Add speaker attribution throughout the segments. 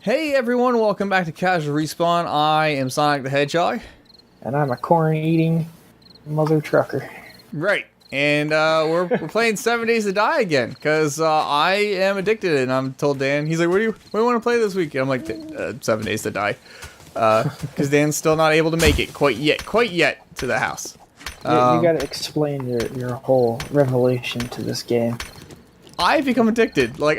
Speaker 1: Hey everyone, welcome back to Casual Respawn. I am Sonic the Hedgehog.
Speaker 2: And I'm a corn-eating mother trucker.
Speaker 1: Right, and we're playing 7 Days to Die again, because I am addicted, and I'm told Dan, he's like, what do you want to play this week? And I'm like, 7 Days to Die. Because Dan's still not able to make it quite yet to the house.
Speaker 2: You gotta explain your whole revelation to this game.
Speaker 1: I've become addicted. Like,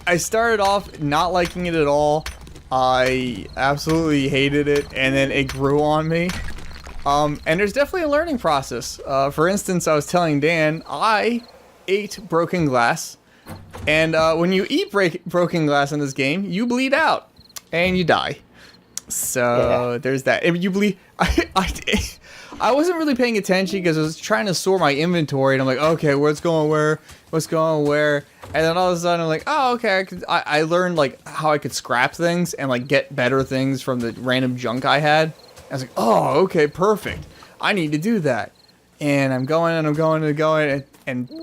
Speaker 1: I started off not liking it at all. I absolutely hated it, and then it grew on me. And there's definitely a learning process. For instance, I was telling Dan, I ate broken glass. And when you eat broken glass in this game, you bleed out. And you die. So, there's that. If you bleed... I wasn't really paying attention because I was trying to sort my inventory, and I'm like, okay, what's going where? And then all of a sudden, I'm like, oh, okay, I learned, like, how I could scrap things and, like, get better things from the random junk I had. I was like, oh, okay, perfect. I need to do that. And I'm going, and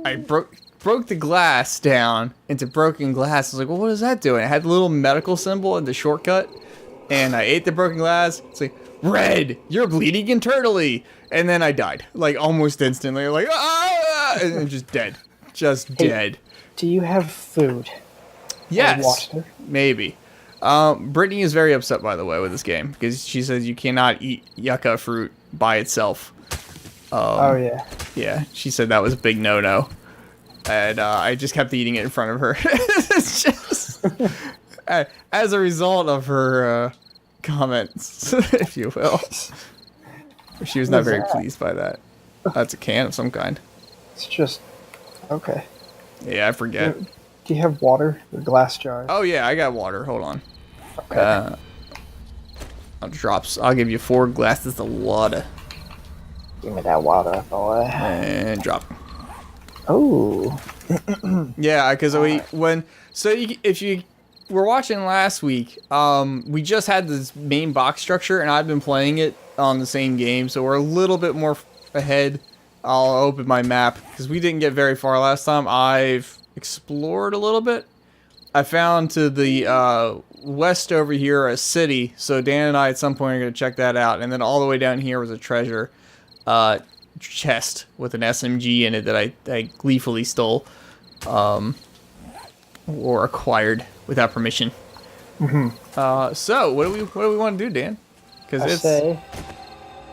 Speaker 1: I broke the glass down into broken glass. I was like, well, what does that do? And it had the little medical symbol in the shortcut. And I ate the broken glass. It's like, red, you're bleeding internally. And then I died, like, almost instantly. Like, ah! And I'm just dead. Dead.
Speaker 2: Do you have food?
Speaker 1: Yes, maybe. Brittany is very upset, by the way, with this game, because she says you cannot eat yucca fruit by itself.
Speaker 2: Oh, yeah.
Speaker 1: Yeah, she said that was a big no-no. And I just kept eating it in front of her. It's just... as a result of her comments, if you will. She was not very pleased by that. That's a can of some kind.
Speaker 2: It's just... Okay.
Speaker 1: Yeah, I forget.
Speaker 2: Do you have water or glass jars?
Speaker 1: Oh, yeah, I got water. Hold on.
Speaker 2: Okay.
Speaker 1: I'll give you 4 glasses of water.
Speaker 2: Give me that water, boy.
Speaker 1: And drop.
Speaker 2: Oh.
Speaker 1: Yeah, because if you were watching last week, we just had this main box structure, and I've been playing it on the same game, so we're a little bit more ahead. I'll open my map, because we didn't get very far last time. I've explored a little bit. I found to the west over here a city, so Dan and I at some point are going to check that out. And then all the way down here was a treasure chest with an SMG in it that I gleefully stole or acquired without permission.
Speaker 2: Mm-hmm.
Speaker 1: So what do we want to do, Dan? Because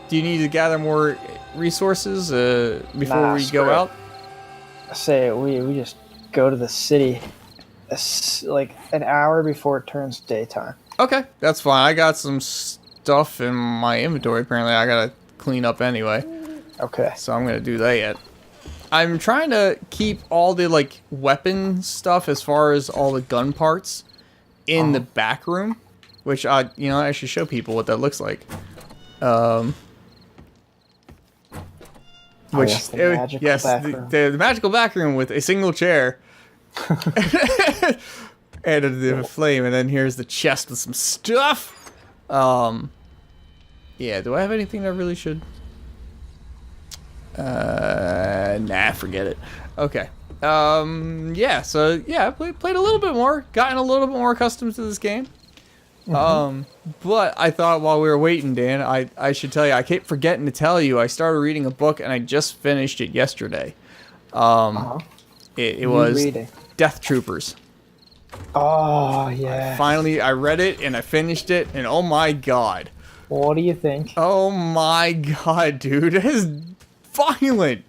Speaker 1: do you need to gather more resources before we go out?
Speaker 2: I say we just go to the city like an hour before it turns daytime.
Speaker 1: Okay, that's fine. I got some stuff in my inventory. Apparently, I gotta clean up anyway.
Speaker 2: Okay.
Speaker 1: So I'm gonna do that yet. I'm trying to keep all the like weapon stuff as far as all the gun parts in the back room, which I should show people what that looks like. The magical back room with a single chair and a flame, and then here's the chest with some stuff. Yeah, do I have anything that I really should? Nah, forget it. Okay. Yeah, so yeah, I played a little bit more, gotten a little bit more accustomed to this game. But I thought while we were waiting, Dan, I should tell you, I keep forgetting to tell you, I started reading a book and I just finished it yesterday. It was Death Troopers.
Speaker 2: Oh, yeah.
Speaker 1: I read it and I finished it, and oh my god.
Speaker 2: What do you think?
Speaker 1: Oh my god, dude, it is violent.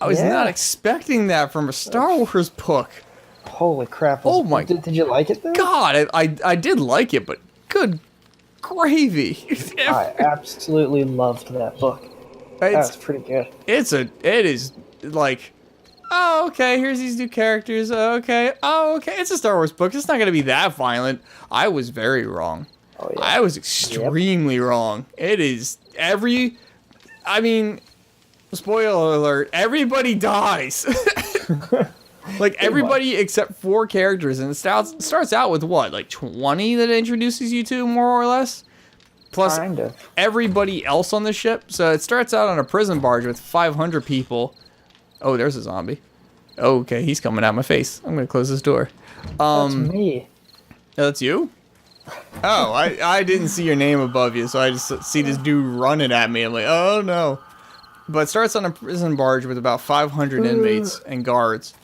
Speaker 1: I was not expecting that from a Star Wars book.
Speaker 2: Holy crap.
Speaker 1: Oh my...
Speaker 2: Did you like it, though?
Speaker 1: God, I did like it, but good gravy.
Speaker 2: I absolutely loved that book. That was pretty good.
Speaker 1: It is like, oh, okay, here's these new characters. Okay. It's a Star Wars book. It's not going to be that violent. I was very wrong.
Speaker 2: Oh, yeah.
Speaker 1: I was extremely wrong. It is spoiler alert, everybody dies. Like, everybody except 4 characters, and it starts out with what, like 20 that it introduces you to, more or less? Plus everybody else on the ship. So it starts out on a prison barge with 500 people. Oh, there's a zombie. Okay, he's coming out my face. I'm going to close this door.
Speaker 2: That's me.
Speaker 1: That's you? Oh, I didn't see your name above you, so I just see this dude running at me. I'm like, oh no. But it starts on a prison barge with about 500 inmates and guards.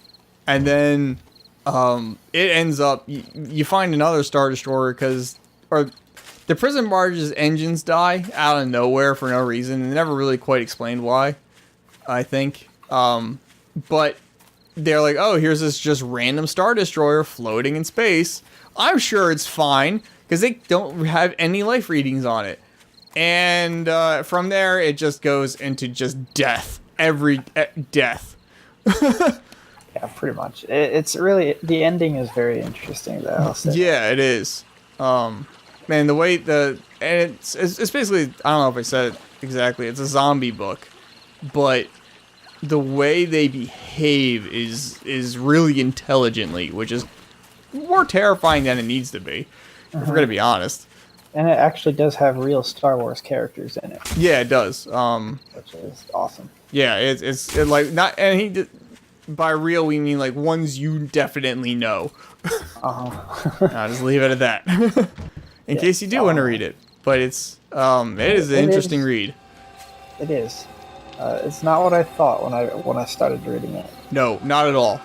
Speaker 1: And then it ends up, you find another Star Destroyer or the prison barge's engines die out of nowhere for no reason. They never really quite explained why, I think. But they're like, oh, here's this just random Star Destroyer floating in space. I'm sure it's fine, because they don't have any life readings on it. And from there, it just goes into just death. Death.
Speaker 2: Yeah, pretty much. It's really, the ending is very interesting, though. I'll say.
Speaker 1: Yeah, it is. Man, the way and it's basically, I don't know if I said it exactly. It's a zombie book, but the way they behave is really intelligently, which is more terrifying than it needs to be. If we're gonna be honest.
Speaker 2: And it actually does have real Star Wars characters in it.
Speaker 1: Yeah, it does.
Speaker 2: Which is awesome.
Speaker 1: Yeah, it's like not, and he did, by real we mean like ones you definitely know. I'll just leave it at that. In case you do want to read it, but it is an interesting read.
Speaker 2: It is. It's not what I thought when I started reading it.
Speaker 1: No, not at all.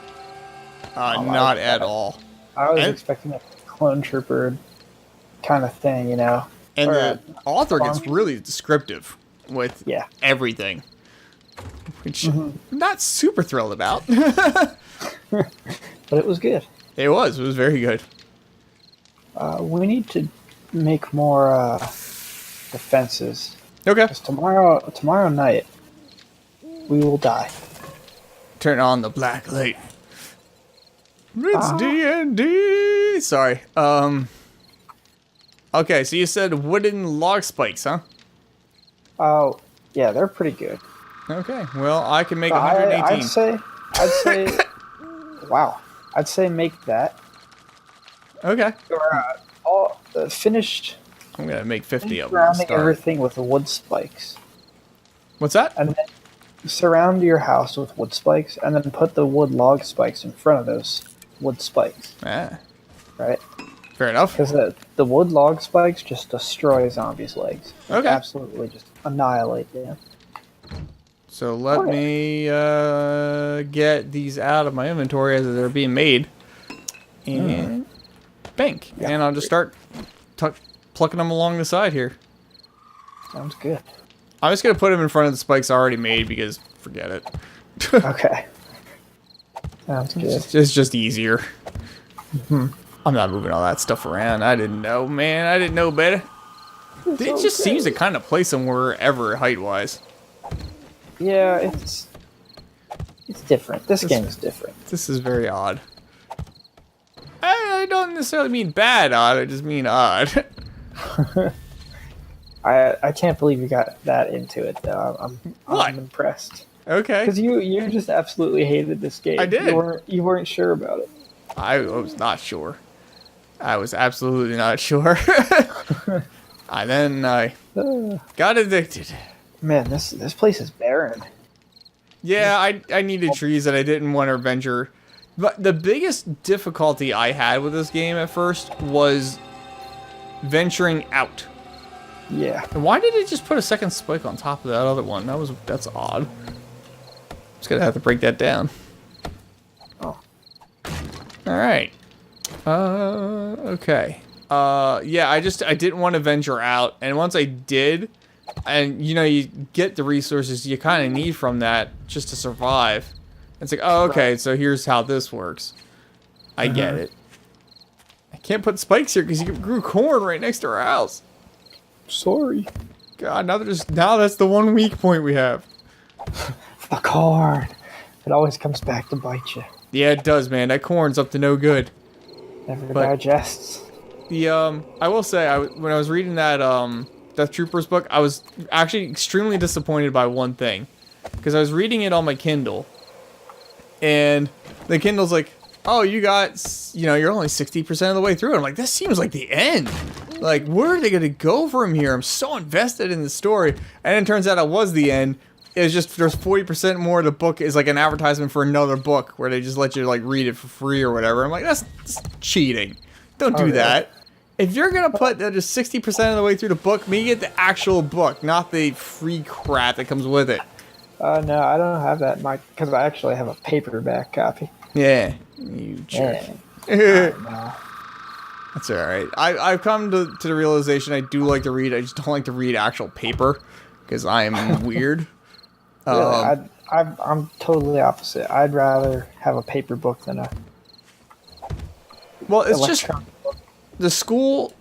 Speaker 1: Not at all.
Speaker 2: I was expecting a clone trooper kind of thing, you know.
Speaker 1: And the author gets really descriptive with everything, which I'm not super thrilled about.
Speaker 2: But it was good.
Speaker 1: It was very good.
Speaker 2: We need to make more defenses.
Speaker 1: Okay.
Speaker 2: 'Cause tomorrow night, we will die.
Speaker 1: Turn on the black light. It's D&D. Sorry. Okay, so you said wooden log spikes, huh?
Speaker 2: Oh, yeah, they're pretty good.
Speaker 1: Okay, well, I can make 118.
Speaker 2: I'd say, wow. I'd say make that.
Speaker 1: Okay.
Speaker 2: Or all finished.
Speaker 1: I'm gonna make 50 of them.
Speaker 2: Surrounding everything with wood spikes.
Speaker 1: What's that?
Speaker 2: And then surround your house with wood spikes, and then put the wood log spikes in front of those wood spikes. Right?
Speaker 1: Fair enough.
Speaker 2: Because the wood log spikes just destroy zombies' legs.
Speaker 1: Okay.
Speaker 2: Absolutely just annihilate them.
Speaker 1: So let me get these out of my inventory as they're being made. And bank. Yeah, and I'll just start plucking them along the side here.
Speaker 2: Sounds good.
Speaker 1: I'm just going to put them in front of the spikes already made because forget it.
Speaker 2: Okay. Sounds good.
Speaker 1: It's just easier. I'm not moving all that stuff around. I didn't know, man. I didn't know better. It just seems to kind of place them wherever height-wise.
Speaker 2: Yeah, it's different. This game is different.
Speaker 1: This is very odd. I don't necessarily mean bad odd. I just mean odd.
Speaker 2: I can't believe you got that into it, though. I'm impressed.
Speaker 1: Okay.
Speaker 2: Because you just absolutely hated this game.
Speaker 1: I did.
Speaker 2: You weren't sure about it.
Speaker 1: I was not sure. I was absolutely not sure. Then I got addicted.
Speaker 2: Man, this place is barren.
Speaker 1: Yeah, I needed trees and I didn't want to venture. But the biggest difficulty I had with this game at first was venturing out.
Speaker 2: Yeah.
Speaker 1: And why did it just put a second spike on top of that other one? That's odd. Just gonna have to break that down.
Speaker 2: Oh.
Speaker 1: Alright. Okay. Yeah, I didn't want to venture out, and once I did, and you get the resources you kind of need from that just to survive. It's like, oh, okay, so here's how this works. I get it. I can't put spikes here because you grew corn right next to our house.
Speaker 2: Sorry.
Speaker 1: God, now that's the one weak point we have.
Speaker 2: The corn. It always comes back to bite you.
Speaker 1: Yeah, it does, man. That corn's up to no good.
Speaker 2: Never digests.
Speaker 1: I will say, when I was reading that Death Troopers book, I was actually extremely disappointed by one thing, because I was reading it on my Kindle, and the Kindle's like, oh, you're only 60% of the way through. And I'm like, this seems like the end. Like, where are they going to go from here? I'm so invested in the story. And it turns out it was the end. It was just, there's 40% more of the book is like an advertisement for another book where they just let you like read it for free or whatever. I'm like, that's cheating. Don't do
Speaker 2: really?
Speaker 1: that. If you're gonna put that just 60% of the way through the book, me get the actual book, not the free crap that comes with it.
Speaker 2: No, I don't have that, Mike, because I actually have a paperback copy.
Speaker 1: Yeah, you jerk.
Speaker 2: No.
Speaker 1: That's alright. I've come to the realization I do like to read, I just don't like to read actual paper, because I am weird.
Speaker 2: Really, I'm totally opposite. I'd rather have a paper book than a
Speaker 1: well, it's just
Speaker 2: electronic book.
Speaker 1: the school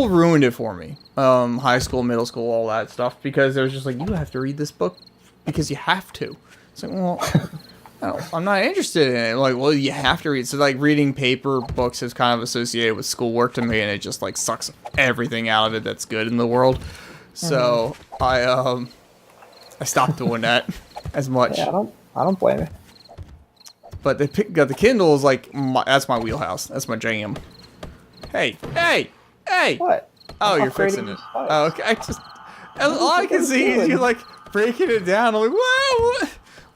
Speaker 1: ruined it for me. High school, middle school, all that stuff, because there was just like, you have to read this book because you have to. It's like, well, I'm not interested in it. Like, well, you have to read. So like reading paper books is kind of associated with schoolwork to me, and it just like sucks everything out of it that's good in the world. So I stopped doing that as much.
Speaker 2: Yeah, I don't blame it.
Speaker 1: But the Kindle is like that's my wheelhouse. That's my jam. Hey!
Speaker 2: What?
Speaker 1: Oh,
Speaker 2: I'm
Speaker 1: you're
Speaker 2: upgrading
Speaker 1: fixing
Speaker 2: your
Speaker 1: it.
Speaker 2: spice.
Speaker 1: Oh, okay. All I can see is you like breaking it down. I'm like, whoa!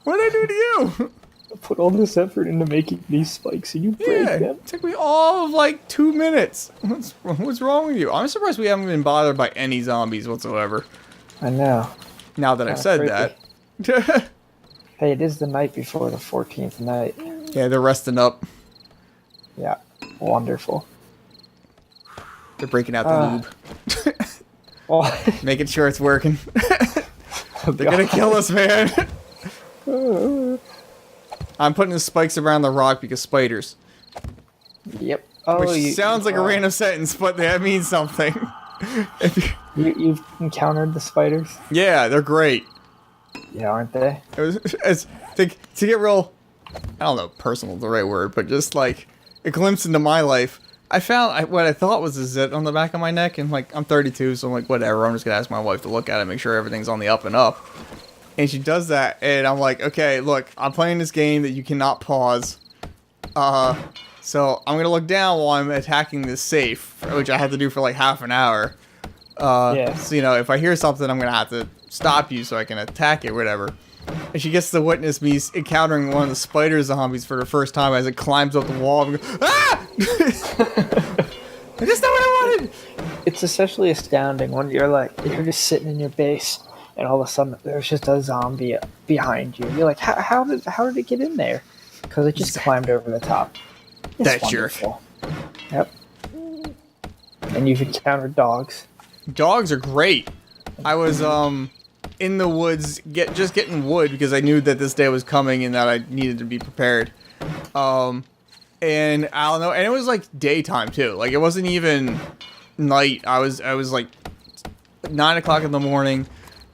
Speaker 1: What did I do to you?
Speaker 2: I put all this effort into making these spikes, and you break them.
Speaker 1: It took me all of like 2 minutes. What's wrong with you? I'm surprised we haven't been bothered by any zombies whatsoever.
Speaker 2: I know.
Speaker 1: Now that I've said that.
Speaker 2: Hey, it is the night before the 14th night.
Speaker 1: Yeah, they're resting up.
Speaker 2: Yeah, wonderful.
Speaker 1: They're breaking out the lube.
Speaker 2: Well,
Speaker 1: Making sure it's working. They're gonna kill us, man. I'm putting the spikes around the rock because spiders.
Speaker 2: Yep. Oh,
Speaker 1: Which sounds like a random sentence, but that means something.
Speaker 2: You've encountered the spiders?
Speaker 1: Yeah, they're great.
Speaker 2: Yeah, aren't they?
Speaker 1: To get real, I don't know, personal is the right word, but just like a glimpse into my life. I found what I thought was a zit on the back of my neck, and like I'm 32, so I'm like, whatever. I'm just gonna ask my wife to look at it, make sure everything's on the up and up. And she does that, and I'm like, okay, look, I'm playing this game that you cannot pause. So I'm gonna look down while I'm attacking this safe, which I had to do for like half an hour.
Speaker 2: Yeah.
Speaker 1: So, you know, if I hear something, I'm gonna have to stop you so I can attack it, whatever. And she gets to witness me encountering one of the spider zombies for the first time as it climbs up the wall and goes, ah! That's not what I wanted!
Speaker 2: It's especially astounding when you're just sitting in your base and all of a sudden there's just a zombie behind you. You're like, how did it get in there? Because it just climbed over the top. It's
Speaker 1: That jerk.
Speaker 2: wonderful. Yep. And you've encountered dogs.
Speaker 1: Dogs are great. I was in the woods just getting wood because I knew that this day was coming and that I needed to be prepared. And I don't know, and it was like daytime too. Like it wasn't even night. I was like 9 o'clock in the morning,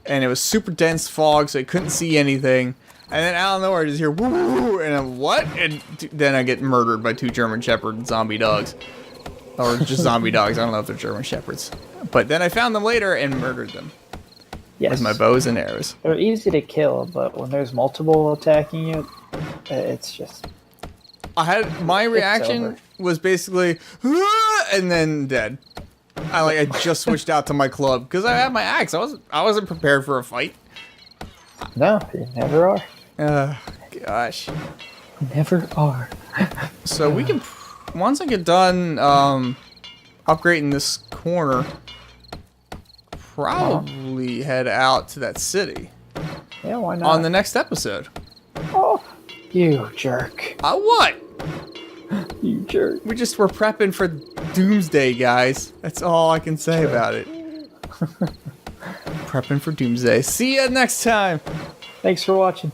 Speaker 1: and it was super dense fog, so I couldn't see anything. And then out of nowhere, I just hear woo, and I'm what? And then I get murdered by 2 German Shepherd zombie dogs. Or just zombie dogs. I don't know if they're German Shepherds. But then I found them later and murdered them.
Speaker 2: Yes.
Speaker 1: With my bows and arrows.
Speaker 2: They're easy to kill, but when there's multiple attacking you, it's just...
Speaker 1: My reaction was basically, "Ah!" and then dead. I just switched out to my club because I had my axe. I wasn't prepared for a fight.
Speaker 2: No, you never are.
Speaker 1: Gosh.
Speaker 2: Never are.
Speaker 1: So we can, once I get done upgrading this corner, probably head out to that city.
Speaker 2: Yeah, why not?
Speaker 1: On the next episode.
Speaker 2: Oh, you jerk.
Speaker 1: What?
Speaker 2: You jerk.
Speaker 1: We're prepping for Doomsday, guys. That's all I can say about it. Prepping for Doomsday. See ya next time.
Speaker 2: Thanks for watching.